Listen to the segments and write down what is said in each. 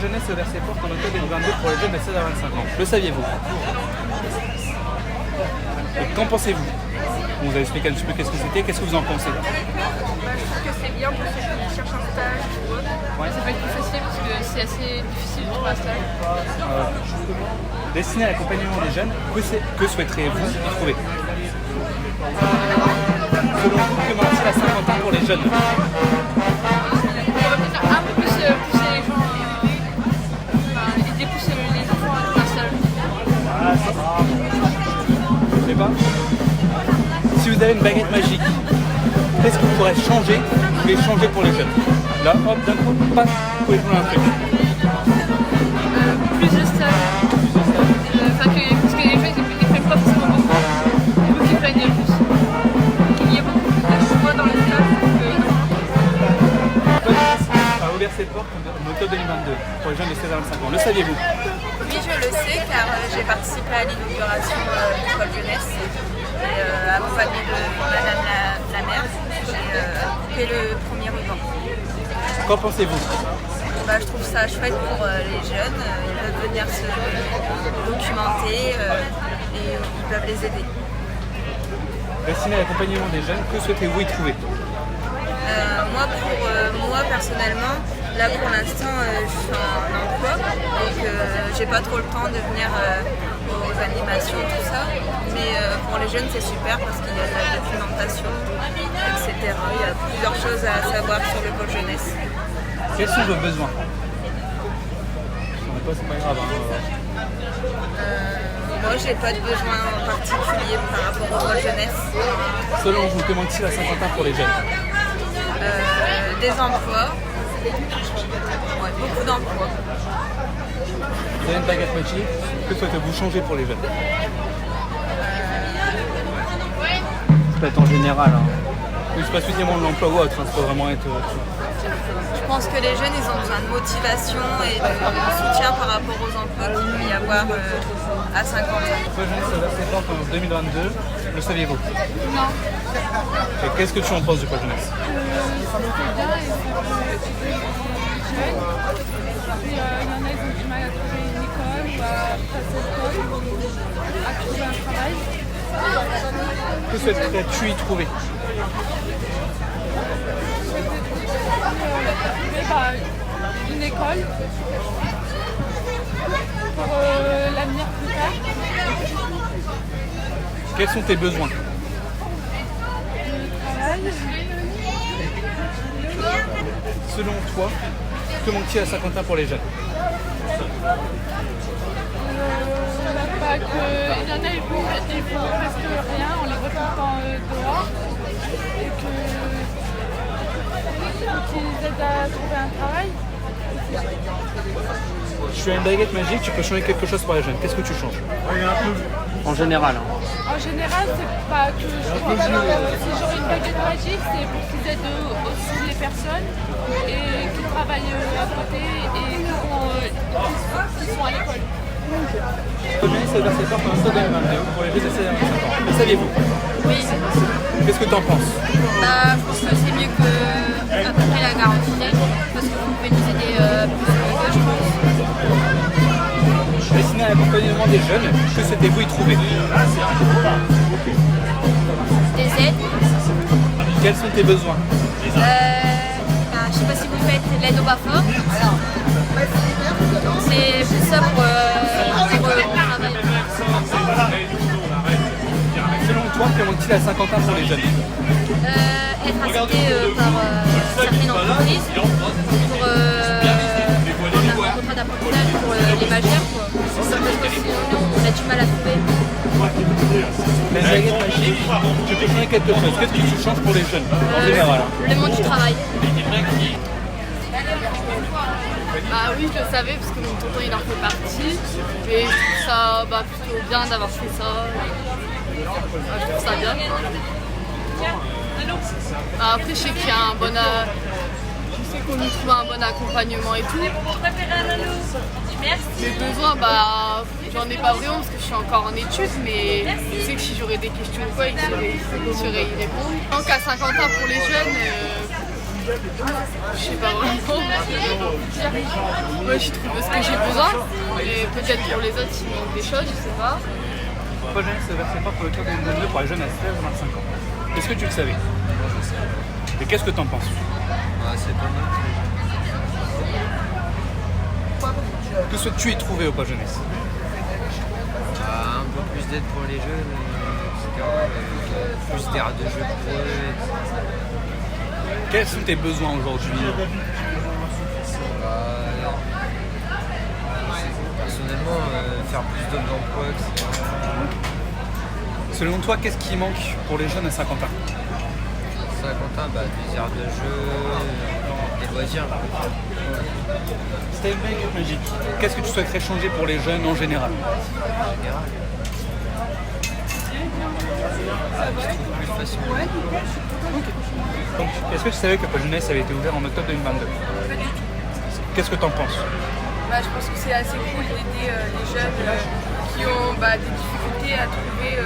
Jeunesse a ouvert ses portes en octobre 2022 pour les jeunes de 16 à 25 ans. Le saviez-vous? Qu'en pensez-vous? On vous a expliqué un petit peu qu'est-ce que c'était, qu'est-ce que vous en pensez? Je trouve que c'est bien pour ceux qui cherchent un stage ou autre. Ouais. Ça peut être plus facile parce que c'est assez difficile de trouver un stage. Destiné à l'accompagnement des jeunes, que souhaiteriez-vous y trouver? Selon vous, que manque-t-il à 50 ans pour les jeunes? On va peut-être un peu plus pousser les gens, aider pousser les enfants à trouver un stage. Je sais pas. Si vous avez une baguette magique, qu'est-ce que vous pourrez changer? Vous voulez changer pour les jeunes? Là, hop, d'un coup, pas, vous pouvez jouer un truc. Plus de stages. Parce que les jeunes ils prennent pas forcément beaucoup. Il faut qu'ils prennent plus. Qu'il y ait beaucoup plus de choix dans les stages que A ouvert ses portes en octobre 2022 pour les jeunes de 16 à 25 ans. Le saviez-vous? Oui, je le sais car j'ai participé à l'inauguration du pôle jeunesse et accompagnée de Madame la maire, j'ai coupé le premier ruban. Qu'en pensez-vous? Je trouve ça chouette pour les jeunes, ils peuvent venir se documenter et ils peuvent les aider. Destiné à l'accompagnement des jeunes, que souhaitez-vous y trouver? Moi personnellement, là pour l'instant je suis en emploi, donc j'ai pas trop le temps de venir aux animations, tout ça. Mais pour les jeunes c'est super parce qu'il y a de la documentation, etc. Il y a plusieurs choses à savoir sur le pôle jeunesse. Quels sont vos besoins? C'est pas grave. Moi j'ai pas de besoin en particulier par rapport au pôle jeunesse. Selon vous, que manque-t-il à 50 ans pour les jeunes? Des emplois, ouais, beaucoup d'emplois. Vous avez une baguette magique, que souhaitez-vous changer pour les jeunes? Ça peut être en général. Oui, c'est pas spécialement de l'emploi ou autre, ça peut vraiment être. Je pense que les jeunes ils ont besoin de motivation et de soutien par rapport aux emplois qu'il peut y avoir à 50 ans. Le pôle jeunesse a ouvert ses portes en 2022, le saviez-vous? Non. Et qu'est-ce que tu en penses du pôle jeunesse? C'est bien et c'est jeune. Puis il y en a, ils ont du mal à trouver une école ou à passer l'école ou à trouver un travail. Que souhaiterais-tu y trouver? Une école pour l'avenir plus tard. Quels sont tes besoins? Le travail. Selon toi, que manque-t-il à 50 ans pour les jeunes? Il y en a, ils font presque rien, on les voit tout le temps dehors. Et qu'ils aident à trouver un travail. Je suis une baguette magique, tu peux changer quelque chose pour les jeunes. Qu'est-ce que tu changes? En général. En général, c'est pas que je crois que si j'aurais une baguette magique, c'est pour qu'ils aident aussi les personnes et qui travaillent à côté et qui sont à l'école. Le ministre a ouvert ses portes en octobre 2022 pour les jeunes de 16 à 25 ans. Le saviez-vous? Oui, Qu'est-ce que tu en penses? je pense que c'est mieux que à peu près la garantie d'âge parce que vous pouvez nous aider plus que je pense. Destiné à l'accompagnement des jeunes, que souhaitez-vous y trouver? Des aides. Quels sont tes besoins? Je sais pas si vous faites l'aide au BAFA. C'est plus ça pour travailler. Selon toi, que manque-t-il à 50 ans pour les jeunes? Être accepté par certaines entreprises pour un contrat d'apprentissage pour les majeurs. Parce que sinon on a du mal à trouver. La baguette magique, tu peux changer quelque chose. Qu'est-ce que tu changes pour les jeunes en général? Le monde du travail. Bah oui, je le savais parce que mon tonton il en fait partie. Et je trouve ça plutôt bien d'avoir fait ça. Je trouve ça bien. Après, je sais qu'il y a un bon. Je sais qu'on nous trouve un bon accompagnement et tout. Mes besoins, j'en ai pas vraiment parce que je suis encore en études, mais je sais que si j'aurais des questions ou quoi, ils sauraient y répondre. Donc à 50 ans pour les jeunes, Je sais pas vraiment. Moi, je trouve ce que j'ai besoin. Et peut-être pour les autres, il manque des choses, je sais pas. Pas jeunesse versé pas pour le club 2022 pour les jeunes à 16-25 ans. Est-ce que tu le savais? Et qu'est-ce que t'en penses? C'est pas mal. Que souhaites-tu y trouver au pas jeunesse? Un peu plus d'aide pour les jeunes, etc. Plus d'air de jeu pour eux. Quels sont tes besoins aujourd'hui? Personnellement, faire plus d'emploi, etc. Selon toi, qu'est-ce qui manque pour les jeunes à Saint-Quentin? Saint-Quentin, des aires de jeu, des loisirs. C'était une baguette magique. Qu'est-ce que tu souhaiterais changer pour les jeunes en général? Je trouve plus facilement. Donc, est-ce que tu savais que Pas jeunesse avait été ouvert en octobre 2022? Qu'est-ce que tu en penses? Je pense que c'est assez cool d'aider les jeunes qui ont des difficultés à trouver,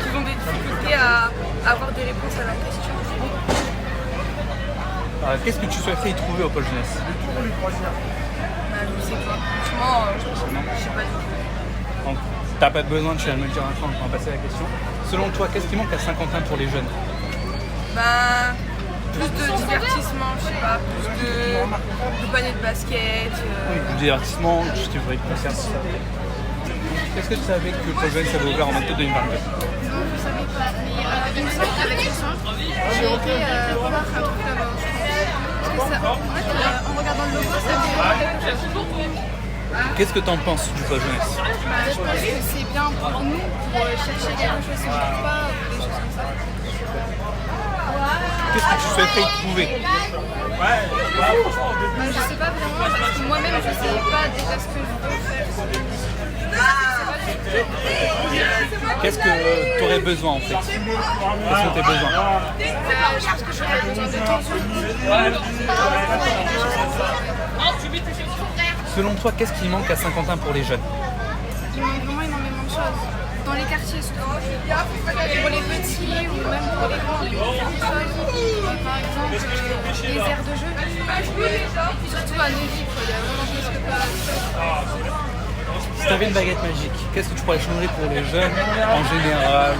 qui ont des difficultés à avoir des réponses à leurs questions. Qu'est-ce que tu souhaiterais y trouver au Pôle jeunesse? Je sais pas. Franchement, je sais pas du tout. Donc, t'as pas de besoin, tu viens de me le dire un instant, on va passer à la question. Selon toi, qu'est-ce qui manque à Saint-Quentin pour les jeunes? Plus de divertissement, je sais pas, plus de paniers de basket. Oui, du divertissement, tu devrais être concert. Est-ce que tu savais que le Pôle jeunesse avait ouvert en octobre 2022? Non, je savais pas. Mais il me semble qu'avec le son, j'ai été voir un truc là-bas. Parce que ça, en regardant le logo, ça me fait quelque chose. Qu'est-ce que tu en penses du Pôle jeunesse? Je pense que c'est bien pour nous, pour chercher quelque chose qu'on ne trouve pas, ou des choses comme ça. Qu'est-ce que tu souhaiterais y trouver? Je sais pas vraiment, parce que moi-même, je sais pas déjà ce que je veux faire. Qu'est-ce que tu aurais besoin en fait? Quels sont tes besoins? Je pense que j'aurais besoin de temps. Selon toi, qu'est-ce qui manque à Saint-Quentin pour les jeunes? Il manque vraiment énormément de choses. Dans les quartiers, surtout. Pour les petits ou même pour les grands, il manque beaucoup de choses. Par exemple, les aires de jeu. Surtout à Neuilly, il y a vraiment plus que pas. Si tu avais une baguette magique, qu'est-ce que tu pourrais changer pour les jeunes en général?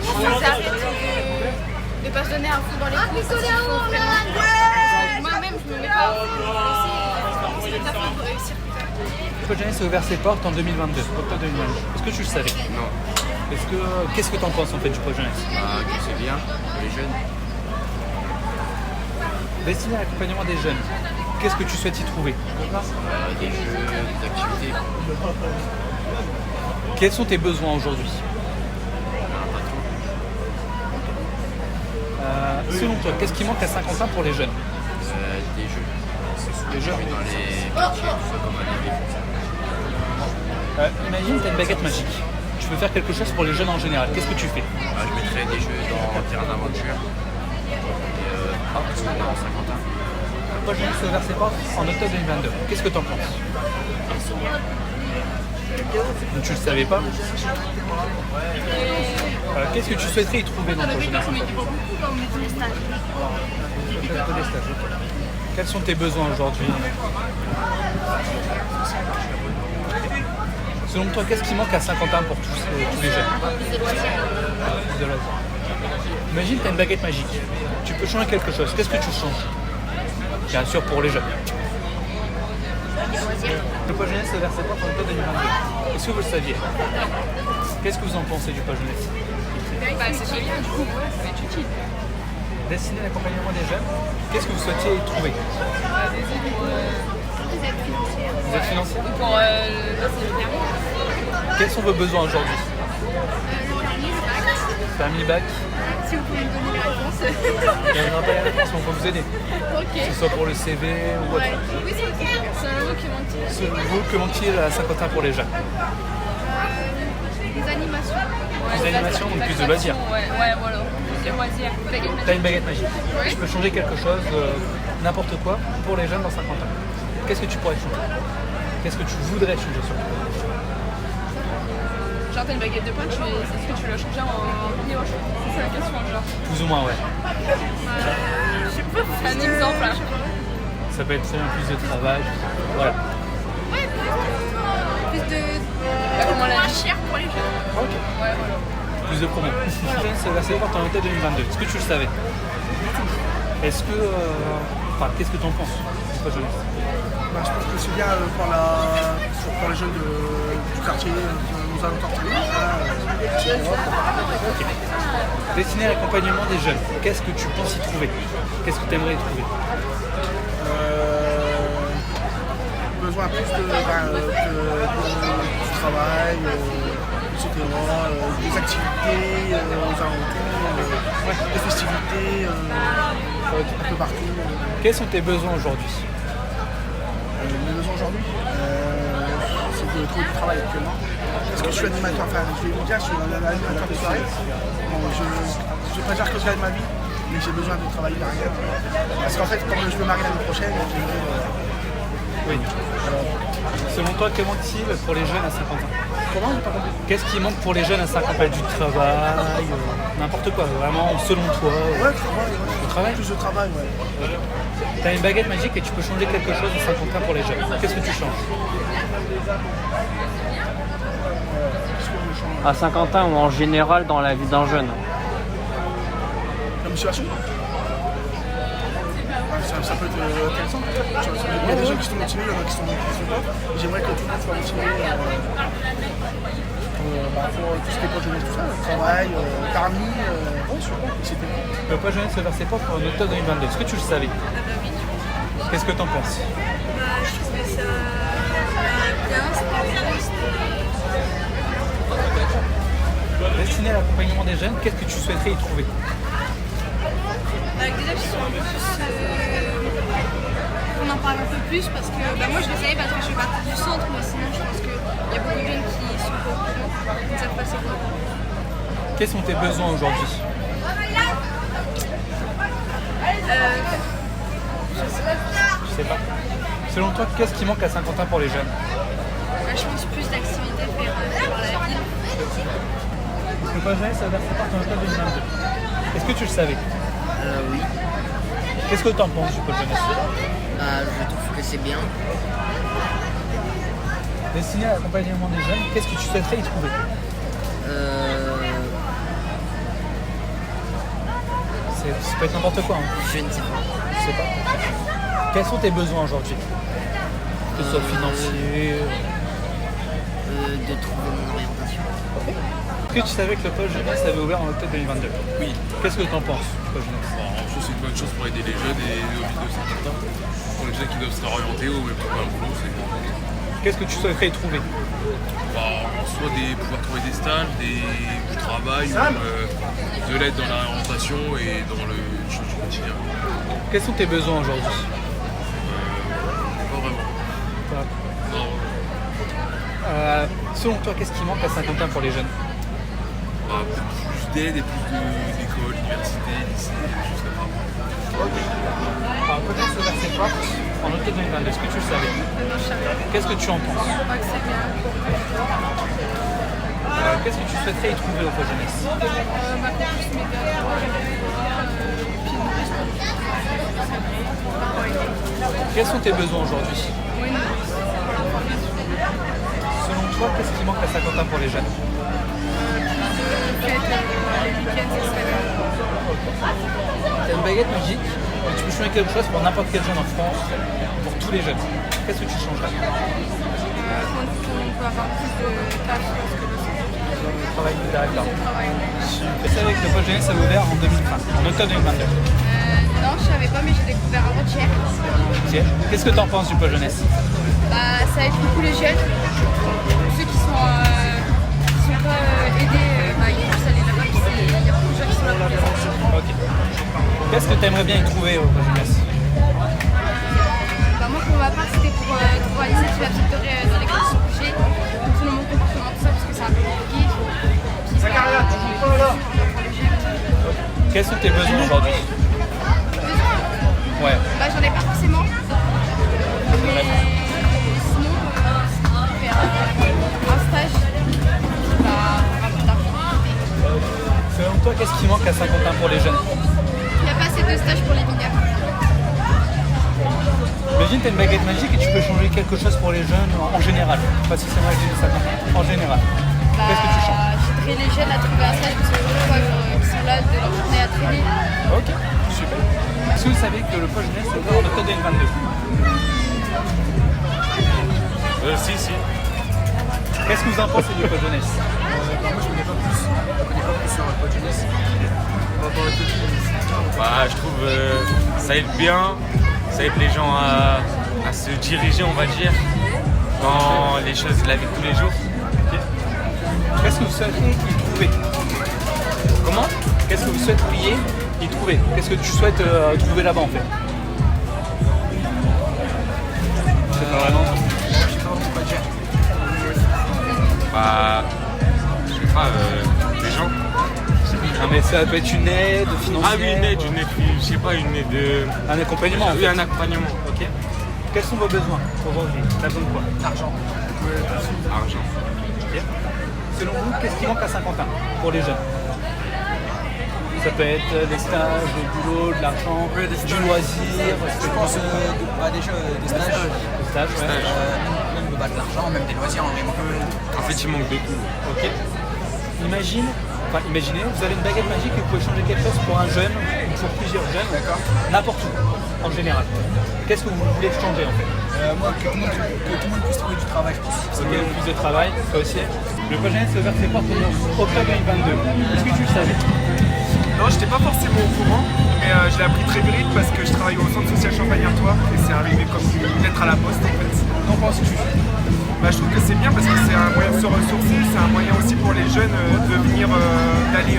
Qu'ils arrêtent de ne pas se donner un fou dans les cours. Moi-même, je me mets pas au fond aussi. C'est ta faute pour réussir plus tard. Le Pôle jeunesse a ouvert ses portes en 2022, octobre 2022. Est-ce que tu le savais? Non. Qu'est-ce que tu en penses en fait du Pôle jeunesse? Que c'est bien pour les jeunes. Destiné à l'accompagnement des jeunes, qu'est-ce que tu souhaites y trouver? Des jeux, des activités. Quels sont tes besoins aujourd'hui? Selon toi, qu'est-ce qui manque à Saint-Quentin pour les jeunes? Des jeux. Des jeux. Dans les quartiers, tout ça, comme à Neuilly. Imagine, tu as une baguette magique. Tu veux faire quelque chose pour les jeunes en général. Qu'est-ce que tu fais? Je mettrais des jeux dans terrain d'aventure. Et dans Saint-Quentin. Le Pôle jeunesse a ouvert ses portes en octobre 2022. Qu'est-ce que tu en penses? Tu le savais pas? Qu'est-ce que tu souhaiterais y trouver dans le Pôle jeunesse? Des stages. Quels sont tes besoins aujourd'hui? Selon toi, qu'est-ce qui manque à Saint-Quentin pour tous les jeunes? Des loisirs. Imagine, tu as une baguette magique. Tu peux changer quelque chose. Qu'est-ce que tu changes? Bien sûr, pour les jeunes. Le Pôle jeunesse a ouvert ses portes en octobre 2022. Est-ce que vous le saviez? Qu'est-ce que vous en pensez du Pôle jeunesse? C'est bien, du coup, ça va être utile. Destiné à l'accompagnement des jeunes, qu'est-ce que vous souhaitiez y trouver? Des aides financières. Des aides financières? Pour le permis. Quels sont vos besoins aujourd'hui? Permis bac. Si vous pouvez me donner les réponses. Il n'y aura pas les réponses, mais on peut vous aider. Ok. Que ce soit pour le CV ou autre. Oui, c'est ok. C'est un logo qui manque. Ce nouveau, que manque-t-il à Saint-Quentin pour les jeunes? Des animations. Des animations, donc plus de loisirs. Ouais, voilà. Des loisirs. T'as une baguette magique. Tu peux changer quelque chose, n'importe quoi, pour les jeunes dans Saint-Quentin. Qu'est-ce que tu pourrais changer? Qu'est-ce que tu voudrais changer surtout? Genre t'as une baguette de punch, mais est-ce que tu l'as changé en mini-wash? C'est ça la question, genre. Plus ou moins, ouais. C'est un exemple. Hein. Ça peut être très bien plus de travail. Voilà. Plus de... Comment la vie chère pour les jeunes. Ok. Plus de promos. C'est versé par ton été 2022. Est-ce que tu le savais? Est-ce que. Enfin, qu'est-ce que tu en penses? C'est pas jeunesse. Bah, je pense que c'est bien pour les jeunes du quartier, nous alentours de Destiné à l'accompagnement des jeunes, qu'est-ce que tu penses y trouver? Qu'est-ce que tu aimerais y trouver? Besoin plus du travail, etc. Des activités aux alentours, des festivités un peu partout. Quels sont tes besoins aujourd'hui? Mes besoins aujourd'hui, c'est de trouver du travail actuellement. Parce que je suis animateur, enfin je vais vous dire, je suis animateur de soirée. Bon, je ne vais pas dire que je gagne ma vie, mais j'ai besoin de travailler derrière. Parce qu'en fait, comme je veux marier l'année prochaine, Oui. Selon toi, que manque-t-il pour les jeunes à 50 ans? comment j'ai pas compris? Qu'est-ce qui manque pour les jeunes à 50 ans? Du travail, n'importe quoi, vraiment, selon toi. Ouais, le travail, ouais. Le travail? Plus de travail, ouais. Tu as une baguette magique et tu peux changer quelque chose à 50 ans pour les jeunes. Qu'est-ce que tu changes? À Saint-Quentin ou en général dans la vie d'un jeune? La motivation? Ça peut être intéressant. Il y a des gens qui sont motivés, il y en a qui sont pas. J'aimerais que tout le monde soit motivé pour tout ce qui est poche jeunesse, tout ça, travail, permis, etc. Le poids jeunesse se versait pas pour en octobre 2022. Est-ce que tu le savais? Qu'est-ce que tu en penses? Je trouve que ça bien, c'était Destiné à l'accompagnement des jeunes, qu'est-ce que tu souhaiterais y trouver? Déjà, je suis un peu plus... on en parle un peu plus parce que moi je le savais parce que je fais partie du centre, mais sinon je pense qu'il y a beaucoup de jeunes qui sont pas au courant, qui ne savent pas c'est quoi. Quels sont tes besoins aujourd'hui? Je sais pas. Selon toi, qu'est-ce qui manque à Saint-Quentin pour les jeunes? Je pense plus d'activités faire dans la ville. Le poids jeunesse se versait pas en octobre 2022. Est-ce que tu le savais? Oui, Qu'est-ce que tu en penses du poids jeunesse? je trouve que c'est bien. Destiné à l'accompagnement des jeunes, qu'est-ce que tu souhaiterais y trouver? Ça peut être n'importe quoi. Hein. Je ne sais pas. Je sais pas. Quels sont tes besoins aujourd'hui? Que ce soit financier. De trouver mon orientation. Est-ce que tu savais que le poste jeunesse avait ouvert en octobre 2022? Oui, Qu'est-ce que tu en penses du poste jeunesse? je trouve que c'est une bonne chose pour aider les jeunes et les villes de Saint-Quentin. Pour les jeunes qui doivent se réorienter ou même trouver un boulot, c'est bon. Qu'est-ce que tu souhaiterais y trouver? Soit pouvoir trouver des stages, du travail, ou même de l'aide dans l'orientation et dans le chose du quotidien. Quels sont tes besoins aujourd'hui? Pas vraiment. Voilà. Non, Selon toi, qu'est-ce qui manque à Saint-Quentin pour les jeunes? plus d'aide et plus d'écoles, d'universités, lycées, des choses comme ça. Alors, peut-être se verser pas en octobre 2022. Est-ce que tu le savais? Qu'est-ce que tu en penses? Je crois que c'est bien. Qu'est-ce que tu souhaiterais y trouver au poste jeunesse? Plus m'aider à Quels sont tes besoins aujourd'hui? Selon toi, qu'est-ce qui manque à Saint-Quentin pour les jeunes? les week-ends, ça serait bien. Tu as une baguette magique et tu peux changer quelque chose pour n'importe quel jeune en France, pour tous les jeunes. Qu'est-ce que tu changerais? On peut avoir plus de tâches parce que le Travail d'accord. travail. Tu savais que le poste jeunesse a ouvert en 2020, en octobre 2022. Non, je savais pas, mais j'ai découvert avant-hier. Ok. Qu'est-ce que tu en penses du poste jeunesse? Ça aide beaucoup les jeunes. Ceux qui sont pas aidés, ils vont juste aller là-bas. Il y a beaucoup de gens qui sont là pour les aider. Ok. Qu'est-ce que tu aimerais bien y trouver au poste jeunesse? Moi, pour ma part, c'était pour réaliser les activités dans lesquelles ils sont touchés. Donc, selon mon comportement, tout ça, parce que c'est un peu compliqué. Quels sont tes besoins aujourd'hui? Ouais. J'en ai pas forcément. Mais sinon, faire un stage, un peu d'argent. Selon toi, qu'est-ce qui manque à Saint-Quentin pour les jeunes? Il n'y a pas assez de stages pour les mineurs. Imagine tu as une baguette magique et tu peux changer quelque chose pour les jeunes en général. Pas si c'est moi qui dis ça, en général. Qu'est-ce que tu changes? J'aiderais les jeunes à trouver un stage parce que je crois qu'ils sont là de leur journée à traîner. Ok, super. Est-ce que vous savez que le pôle jeunesse est ouvert en octobre 2022? Si. Qu'est-ce que vous en pensez du pôle jeunesse? Moi je connais pas plus. Je connais pas plus sur le pôle jeunesse. Bah, je trouve ça aide bien, ça aide les gens à se diriger, on va dire, dans les choses de la vie de tous les jours. Qu'est-ce que vous souhaitez y trouver? Comment? Qu'est-ce que vous souhaiteriez y trouver? Qu'est-ce que tu souhaites trouver là-bas en fait? C'est pas vraiment. Bah, je sais pas, les gens. Non mais ça peut être une aide financière. Ah oui, une aide, je sais pas, une aide. Un accompagnement. Oui, un accompagnement. Ok. Quels sont vos besoins aujourd'hui? T'as besoin de quoi? Argent. Argent. Ok. Selon vous, qu'est-ce qui manque à Saint-Quentin pour les jeunes? Ça peut être des stages, du boulot, de l'argent, du loisir. Je pense déjà des stages. Des stages, ouais. Même de l'argent, même des loisirs. En fait, il manque de tout. Ok. Imaginez, vous avez une baguette magique et vous pouvez changer quelque chose pour un jeune ou pour plusieurs jeunes, n'importe où, en général. Qu'est-ce que vous voulez changer en fait? Moi, que tout le monde puisse trouver du travail, je pense. Ok, plus de travail, ça aussi. Le pôle jeunesse a ouvert ses portes en octobre 2022. Est-ce que tu le savais? Non, je n'étais pas forcément au courant, mais je l'ai appris très vite parce que je travaille au centre social Champagne-Artois et c'est arrivé comme une lettre à la poste en fait. Qu'en penses-tu? Je trouve que c'est bien parce que c'est un moyen de se ressourcer, c'est un moyen aussi pour les jeunes de venir, d'aller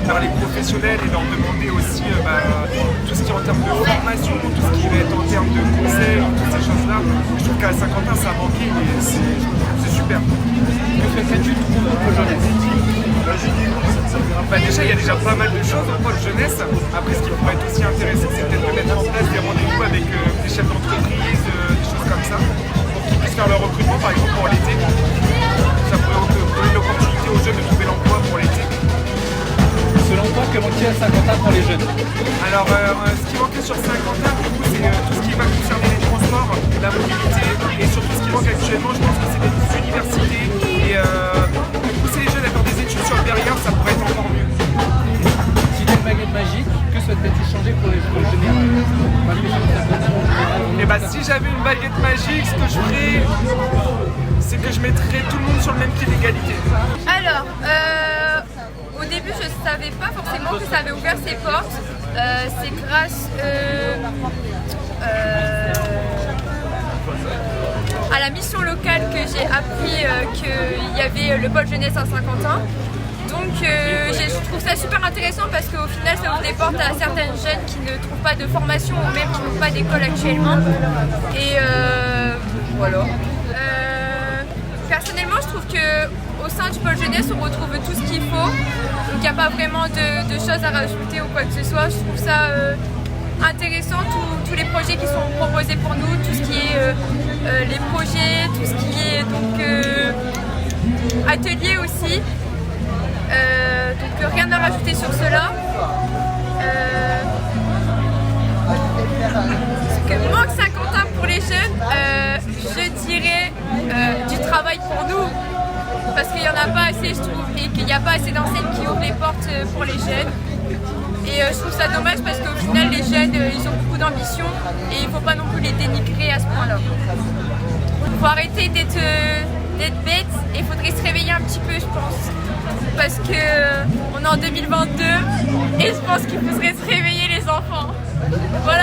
vers les professionnels et leur demander aussi tout ce qui est en termes de formation, tout ce qui va être en termes de conseils, toutes ces choses-là. Je trouve qu'à Saint-Quentin ça a manqué et c'est super. Que souhaiterais-tu trouver au pôle jeunesse? Déjà, il y a déjà pas mal de choses au pôle jeunesse. Après, ce qui pourrait être aussi intéressant, c'est peut-être de mettre en place des rendez-vous avec des chefs d'entreprise, des choses comme ça, pour qu'ils puissent faire leur recrutement, par exemple pour l'été. Ça pourrait donner l'opportunité aux jeunes de trouver l'emploi pour l'été. Selon toi, que manque-t-il à Saint-Quentin pour les jeunes? Alors, ce qui manque sur Saint-Quentin, du coup, c'est tout ce qui va concerner les transports, la mobilité, et surtout ce qui manque actuellement, je pense que c'est des universités et pousser les jeunes à faire des études sur le derrière, ça pourrait être encore mieux. Si tu as une baguette magique, que souhaiterais-tu changer pour les jeunes général? Si j'avais une baguette magique, ce que je ferais, c'est que je mettrais tout le monde sur le même pied d'égalité. Alors, au début, je ne savais pas forcément que ça avait ouvert ses portes. C'est grâce à la mission locale que j'ai appris qu'il y avait le pôle jeunesse à Saint-Quentin. Donc je trouve ça super intéressant parce qu'au final ça ouvre des portes à certaines jeunes qui ne trouvent pas de formation ou même qui n'ont pas d'école actuellement. Et voilà. Personnellement je trouve qu'au sein du pôle jeunesse on retrouve tout ce qu'il faut. Donc il n'y a pas vraiment de choses à rajouter ou quoi que ce soit. Je trouve ça intéressant, tous les projets qui sont proposés pour nous, tout ce qui est les projets, tout ce qui est donc ateliers aussi. Donc rien à rajouter sur cela. Ce que manque Saint-Quentin pour les jeunes, je dirais du travail pour nous. Parce qu'il n'y en a pas assez, je trouve, et qu'il n'y a pas assez d'enseignes qui ouvrent les portes pour les jeunes. Et je trouve ça dommage parce qu'au final, les jeunes, ils ont beaucoup d'ambition et il ne faut pas non plus les dénigrer à ce point-là. Il faut arrêter d'être bête et il faudrait se réveiller un petit peu, je pense. Parce qu'on est en 2022 et je pense qu'il faudrait se réveiller les enfants. Voilà.